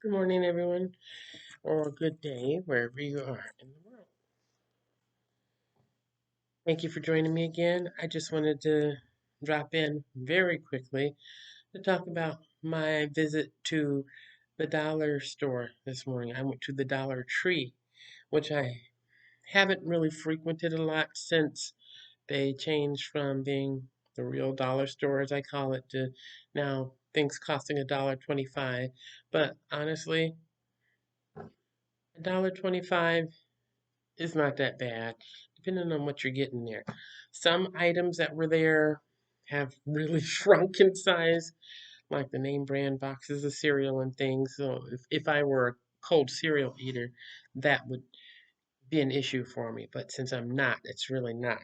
Good morning, everyone, or good day, wherever you are in the world. Thank you for joining me again. I just wanted to drop in very quickly to talk about my visit to the dollar store this morning. I went to the Dollar Tree, which I haven't really frequented a lot since they changed from being the real dollar store, as I call it, to now things costing $1.25. But honestly, $1.25 is not that bad, depending on what you're getting there. Some items that were there have really shrunk in size, like the name brand boxes of cereal and things. So if I were a cold cereal eater, that would be an issue for me. But since I'm not, it's really not.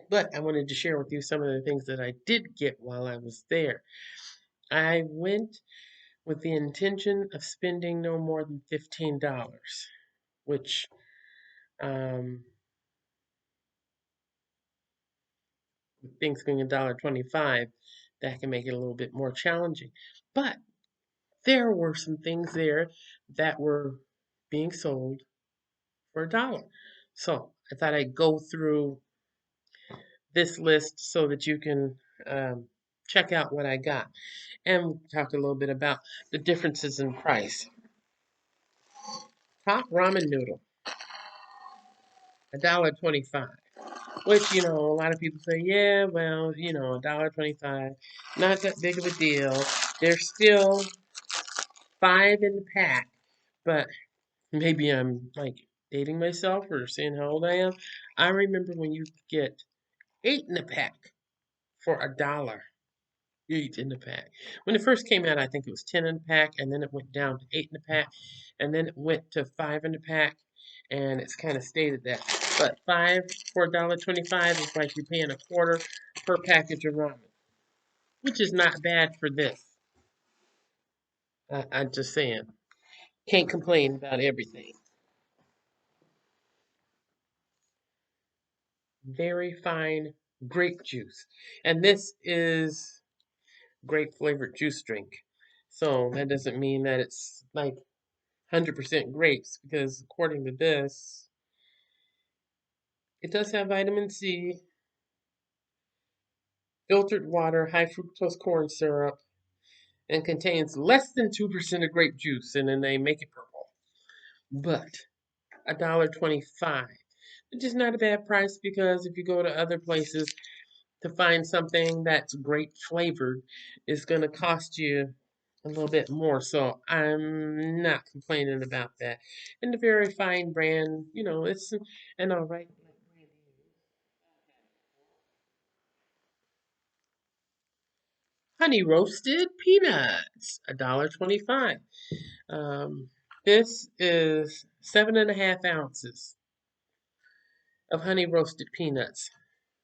But I wanted to share with you some of the things that I did get while I was there. I went with the intention of spending no more than $15, which um, with things being $1.25, that can make it a little bit more challenging. But there were some things there that were being sold for $1. So I thought I'd go through this list so that you can um, check out what I got and talk a little bit about the differences in price. Top ramen noodle, $1.25. Which, a lot of people say, yeah, well, $1.25, not that big of a deal. There's still five in the pack, but maybe I'm like dating myself or saying how old I am. I remember when you get eight in the pack for $1. Eight in the pack. When it first came out, I think it was 10 in the pack, and then it went down to eight in the pack, and then it went to five in the pack, and it's kind of stayed at that. But five for $1.25 is like you're paying a quarter per package of ramen, which is not bad for this. I'm just saying. Can't complain about everything. Very fine grape juice. And this is grape flavored juice drink. So that doesn't mean that it's like 100% grapes because according to this, it does have vitamin C, filtered water, high fructose corn syrup, and contains less than 2% of grape juice, and then they make it purple. But $1.25, which is not a bad price because if you go to other places to find something that's grape flavored, it's going to cost you a little bit more. So I'm not complaining about that. And the very fine brand, it's an all right brand. Honey roasted peanuts, $1.25. This is 7.5 ounces of honey roasted peanuts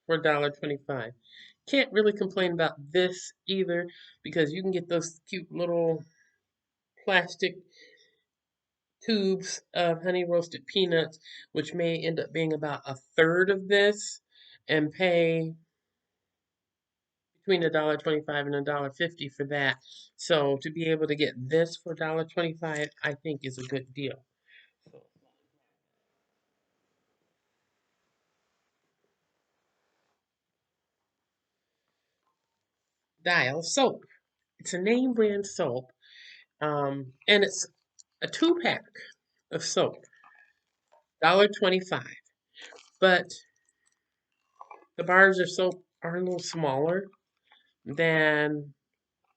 for $1.25. Can't really complain about this either because you can get those cute little plastic tubes of honey roasted peanuts, which may end up being about a third of this, and pay between $1.25 and $1.50 for that. So to be able to get this for $1.25, I think is a good deal. So, Dial soap. It's a name brand soap, and it's a two-pack of soap, $1.25. But the bars of soap are a little smaller than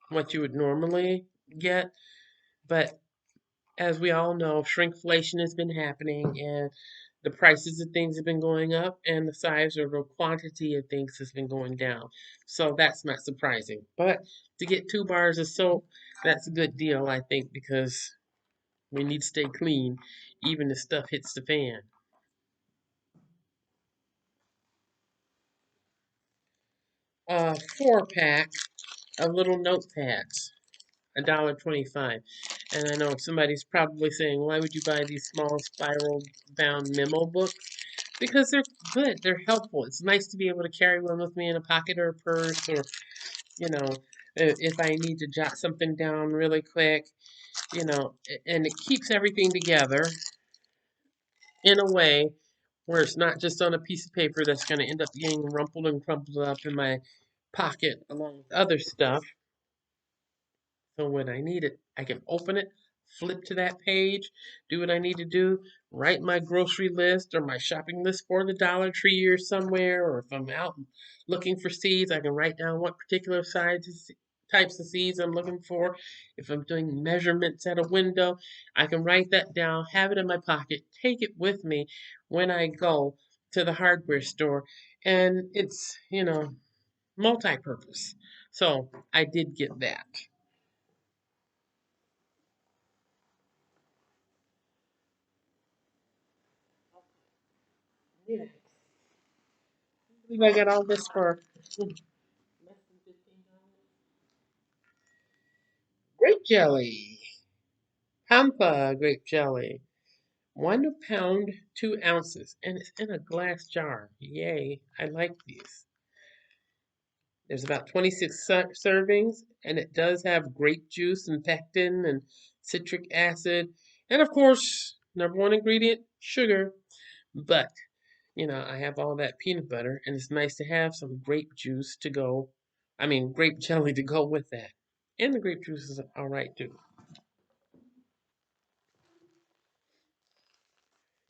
what you would normally get. But as we all know, shrinkflation has been happening and the prices of things have been going up and the size or the quantity of things has been going down. So that's not surprising. But to get two bars of soap, that's a good deal, I think, because we need to stay clean even if stuff hits the fan. A four-pack of little notepads, $1.25. And I know somebody's probably saying, why would you buy these small spiral bound memo books? Because they're good, they're helpful. It's nice to be able to carry one with me in a pocket or a purse or, you know, if I need to jot something down really quick, and it keeps everything together in a way where it's not just on a piece of paper that's going to end up getting rumpled and crumpled up in my pocket along with other stuff. So when I need it, I can open it, flip to that page, do what I need to do, write my grocery list or my shopping list for the Dollar Tree or somewhere, or if I'm out looking for seeds, I can write down what particular sizes, types of seeds I'm looking for. If I'm doing measurements at a window, I can write that down, have it in my pocket, take it with me when I go to the hardware store, and it's, multi-purpose. So I did get that. Yeah. I believe I got all this for less than $15. Grape jelly. Pampa grape jelly. 1 pound, 2 ounces. And it's in a glass jar. Yay. I like these. There's about 26 servings, and it does have grape juice and pectin and citric acid. And of course, number one ingredient, sugar. But, I have all that peanut butter, and it's nice to have some grape juice to go. I mean, grape jelly to go with that. And the grape juice is all right too.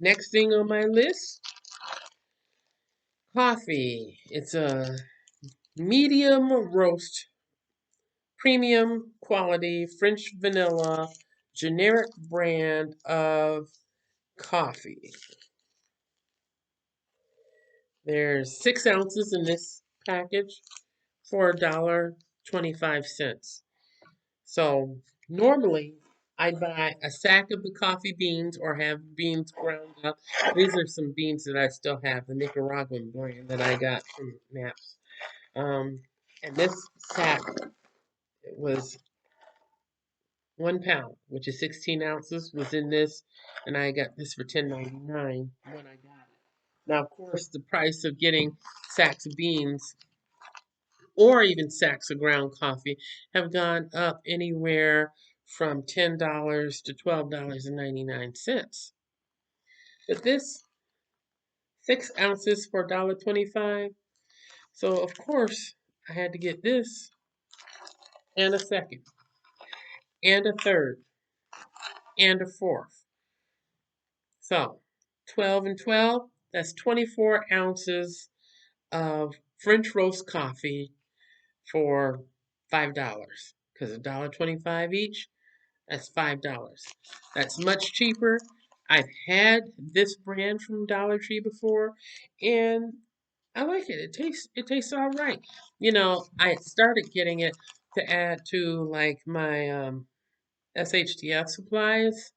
Next thing on my list, coffee. It's a medium roast, premium quality French vanilla, generic brand of coffee. There's 6 ounces in this package for $1.25. So normally I'd buy a sack of the coffee beans or have beans ground up. These are some beans that I still have, the Nicaraguan brand that I got from Naps. And this sack was 1 pound, which is 16 ounces, was in this, and I got this for $10.99 when I got it. Now, of course, the price of getting sacks of beans or even sacks of ground coffee have gone up anywhere from $10 to $12.99. But this 6 ounces for $1.25. So of course I had to get this and a second and a third and a fourth. So 12 and 12, that's 24 ounces of French roast coffee for $5. Because $1.25 each, that's $5. That's much cheaper. I've had this brand from Dollar Tree before, and I like it. It tastes all right. I started getting it to add to like my SHTF supplies,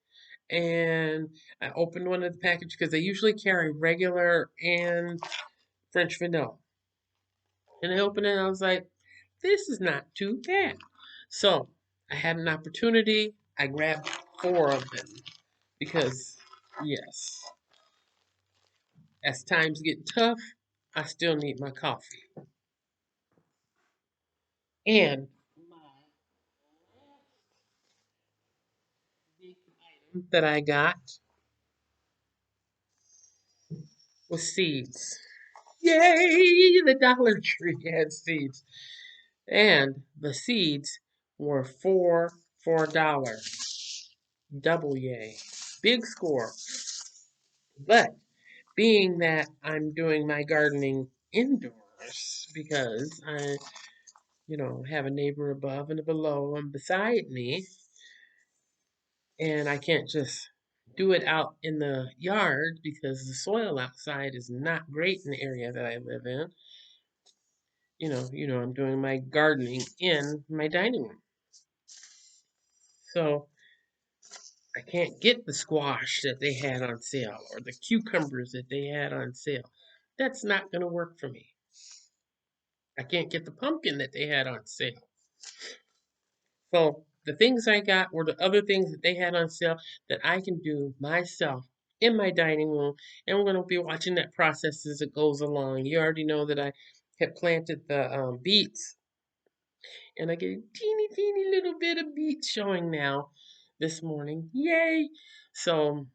and I opened one of the packages because they usually carry regular and French vanilla. And I opened it and I was like, this is not too bad. So I had an opportunity. I grabbed 4 of them because, yes, as times get tough, I still need my coffee. And my big item that I got was seeds. Yay! The Dollar Tree had seeds. And the seeds were for $1. Double yay. Big score. But being that I'm doing my gardening indoors because I, have a neighbor above and a below and beside me, and I can't just do it out in the yard because the soil outside is not great in the area that I live in. I'm doing my gardening in my dining room. So I can't get the squash that they had on sale or the cucumbers that they had on sale. That's not going to work for me. I can't get the pumpkin that they had on sale. So the things I got were the other things that they had on sale that I can do myself in my dining room. And we're going to be watching that process as it goes along. You already know that I had planted the beets And I get a teeny little bit of beets showing now this morning. Yay! So,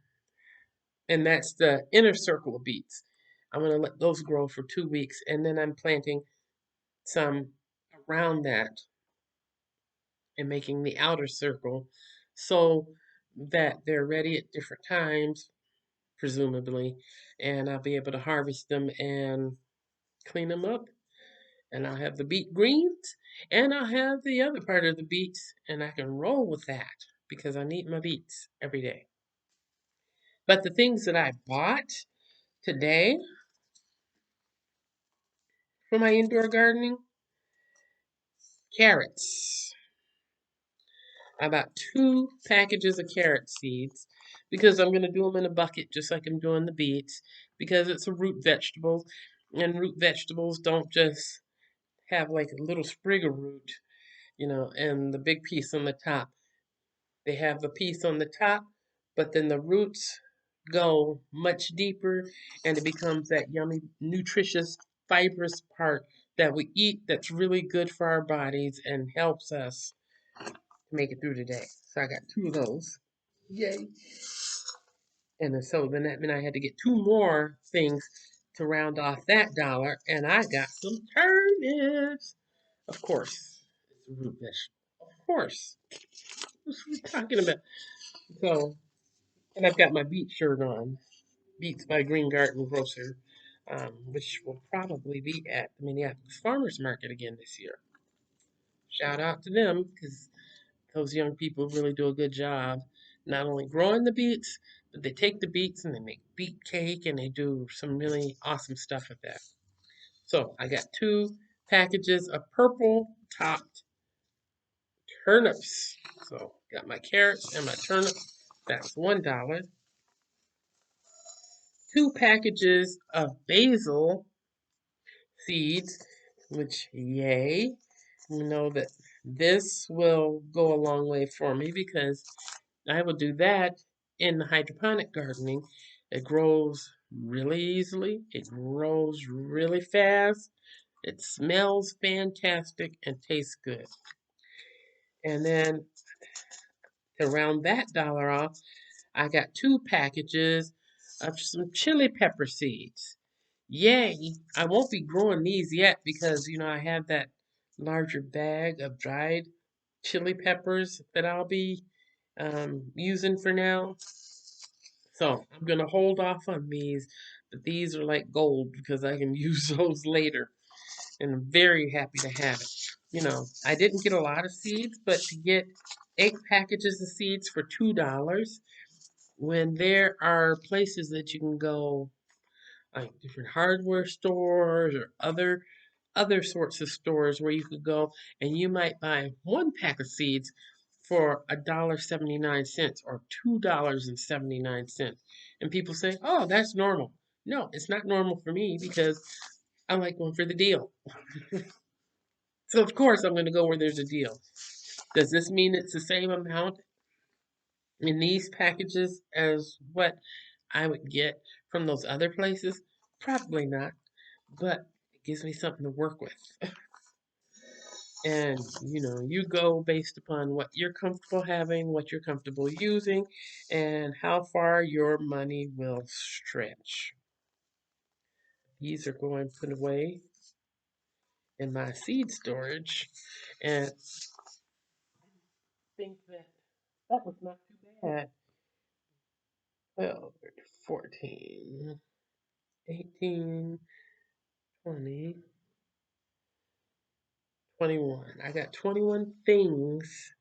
and that's the inner circle of beets. I'm going to let those grow for 2 weeks, and then I'm planting some around that and making the outer circle so that they're ready at different times, presumably, and I'll be able to harvest them and clean them up. And I'll have the beet greens, and I'll have the other part of the beets, and I can roll with that because I need my beets every day. But the things that I bought today for my indoor gardening, carrots. I bought 2 packages of carrot seeds because I'm going to do them in a bucket just like I'm doing the beets because it's a root vegetable, and root vegetables don't just have like a little sprig of root, and the big piece on the top. They have the piece on the top, but then the roots go much deeper and it becomes that yummy, nutritious, fibrous part that we eat that's really good for our bodies and helps us to make it through the day. So I got 2 of those. Yay. And so then that meant I had to get 2 more things to round off that dollar, and I got some turnips. Of course, it's a root vegetable. Of course. What are we talking about? So, and I've got my beet shirt on. Beets by Green Garden Grocer, which will probably be at the Minneapolis Farmers Market again this year. Shout out to them because those young people really do a good job not only growing the beets, but they take the beets and they make beet cake and they do some really awesome stuff with that. So I got 2 packages of purple topped turnips. So got my carrots and my turnips. That's $1. 2 packages of basil seeds, which yay. You know that this will go a long way for me because I will do that in the hydroponic gardening. It grows really easily, it grows really fast, it smells fantastic and tastes good. And then to round that dollar off, I got 2 packages of some chili pepper seeds. Yay! I won't be growing these yet because I have that larger bag of dried chili peppers that I'll be using for now. So I'm going to hold off on these, but these are like gold because I can use those later. And I'm very happy to have it. I didn't get a lot of seeds, but to get 8 packages of seeds for $2 when there are places that you can go, like different hardware stores or other sorts of stores where you could go and you might buy 1 pack of seeds for $1.79 or $2.79. And people say, "Oh, that's normal." No, it's not normal for me because I like going for the deal. So of course I'm going to go where there's a deal. Does this mean it's the same amount in these packages as what I would get from those other places? Probably not, but it gives me something to work with. And you go based upon what you're comfortable having, what you're comfortable using, and how far your money will stretch. These are going put away in my seed storage, and I think that was not too bad. 12, 14, 18, 20, 21. I got 21 things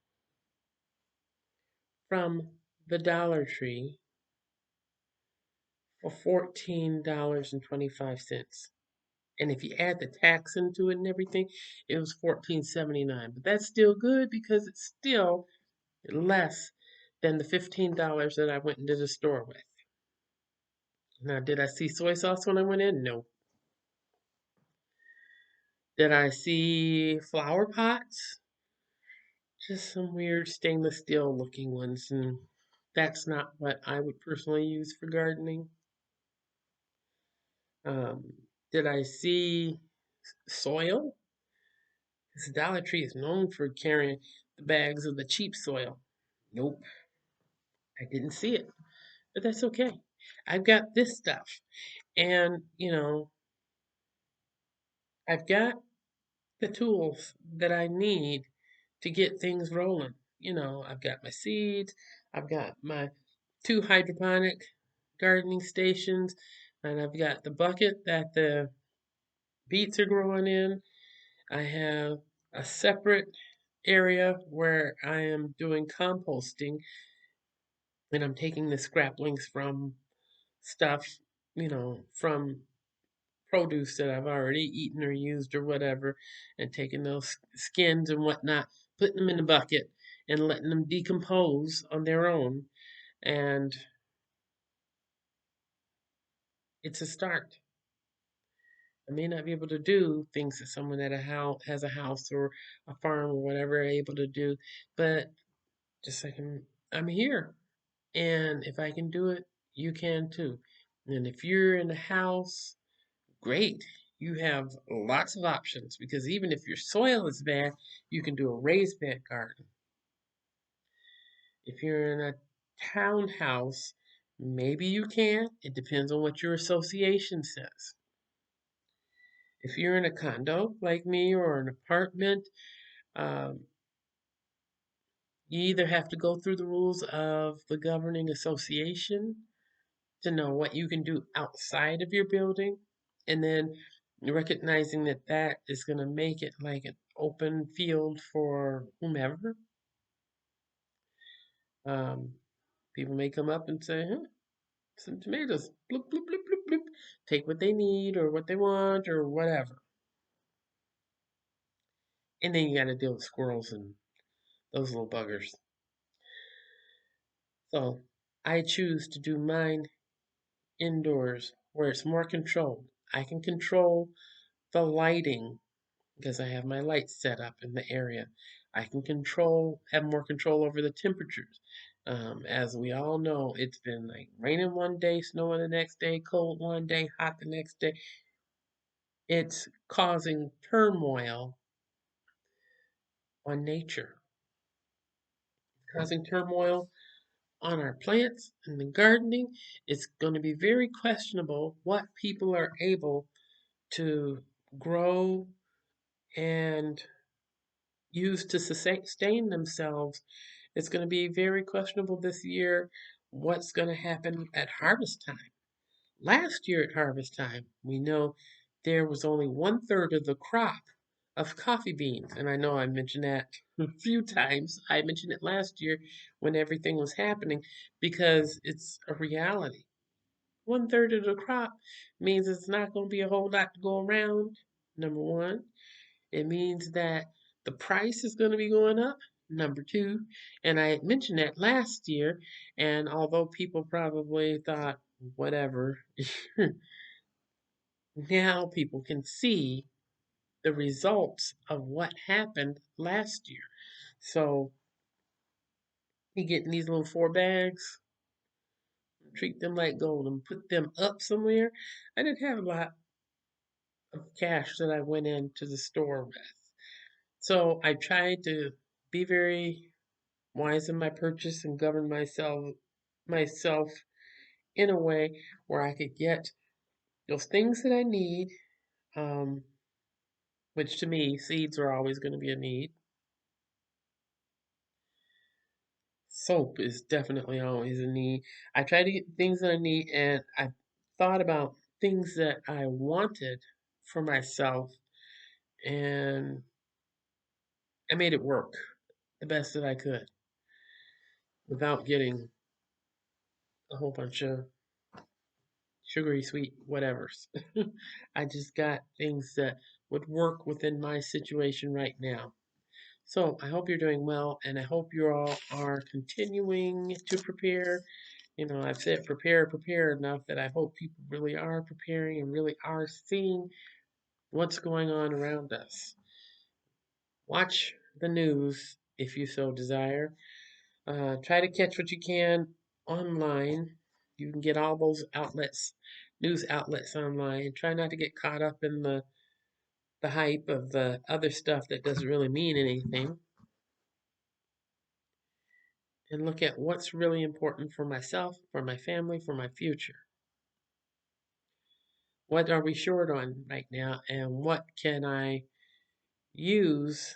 from the Dollar Tree for $14.25. And if you add the tax into it and everything, it was $14.79. But that's still good because it's still less than the $15 that I went into the store with. Now, did I see soy sauce when I went in? No. Did I see flower pots? Just some weird stainless steel looking ones, and that's not what I would personally use for gardening. Um, did I see soil? This Dollar Tree is known for carrying the bags of the cheap soil. Nope, I didn't see it, but that's okay. I've got this stuff, and I've got the tools that I need to get things rolling. I've got my seeds, I've got my two hydroponic gardening stations, and I've got the bucket that the beets are growing in. I have a separate area where I am doing composting and I'm taking the scraplings from stuff, from produce that I've already eaten or used or whatever, and taking those skins and whatnot, putting them in a bucket and letting them decompose on their own. And it's a start. I may not be able to do things that someone at a house has a house or a farm or whatever are able to do, but just like I'm here. And if I can do it, you can too. And if you're in a house, great. You have lots of options because even if your soil is bad, you can do a raised bed garden. If you're in a townhouse, maybe you can. It depends on what your association says. If you're in a condo like me or an apartment, um, you either have to go through the rules of the governing association to know what you can do outside of your building, and then recognizing that that is going to make it like an open field for whomever. Um, People may come up and say, huh, some tomatoes, bloop, bloop, bloop, bloop, bloop. Take what they need or what they want or whatever. And then you got to deal with squirrels and those little buggers. So I choose to do mine indoors where it's more controlled. I can control the lighting because I have my lights set up in the area. I can have more control over the temperatures. As we all know, it's been like raining one day, snowing the next day, cold one day, hot the next day. It's causing turmoil on nature, causing turmoil on our plants and the gardening. It's going to be very questionable what people are able to grow and use to sustain themselves. It's going to be very questionable this year what's going to happen at harvest time. Last year at harvest time, we know there was only one third of the crop of coffee beans. And I know I mentioned that a few times. I mentioned it last year when everything was happening because it's a reality. One third of the crop means it's not going to be a whole lot to go around, number one. It means that the price is going to be going up, number two. And I had mentioned that last year, and although people probably thought, whatever, now people can see the results of what happened last year. So you get in these little 4 bags, treat them like gold, and put them up somewhere. I didn't have a lot of cash that I went into the store with. So I tried to be very wise in my purchase and govern myself in a way where I could get those things that I need, um, which to me, seeds are always going to be a need. Soap is definitely always a need. I try to get things that I need, and I thought about things that I wanted for myself, and I made it work the best that I could without getting a whole bunch of sugary sweet whatevers. I just got things that would work within my situation right now. So I hope you're doing well, and I hope you all are continuing to prepare. I've said prepare enough that I hope people really are preparing and really are seeing what's going on around us. Watch the news if you so desire. Try to catch what you can online. You can get all those outlets, news outlets online. Try not to get caught up in the the hype of the other stuff that doesn't really mean anything, and look at what's really important for myself, for my family, for my future. What are we short on right now, and what can I use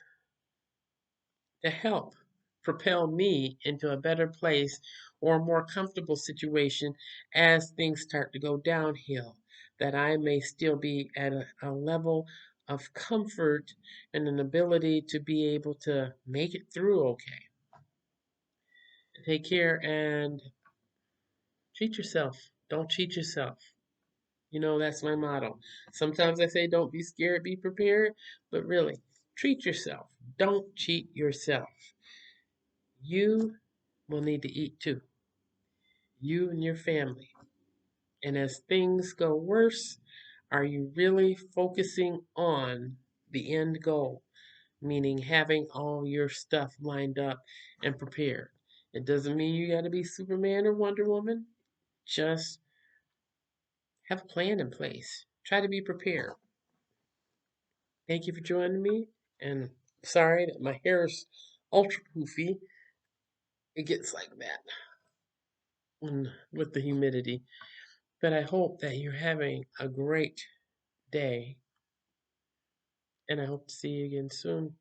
to help propel me into a better place or a more comfortable situation as things start to go downhill, that I may still be at a level of comfort and an ability to be able to make it through okay. Take care and treat yourself. Don't cheat yourself. That's my motto. Sometimes I say don't be scared, be prepared, but really, treat yourself. Don't cheat yourself. You will need to eat too, you and your family. And as things go worse, are you really focusing on the end goal, meaning having all your stuff lined up and prepared? It doesn't mean you got to be Superman or Wonder Woman. Just have a plan in place. Try to be prepared. Thank you for joining me. And sorry that my hair is ultra poofy. It gets like that with the humidity. But I hope that you're having a great day. And I hope to see you again soon.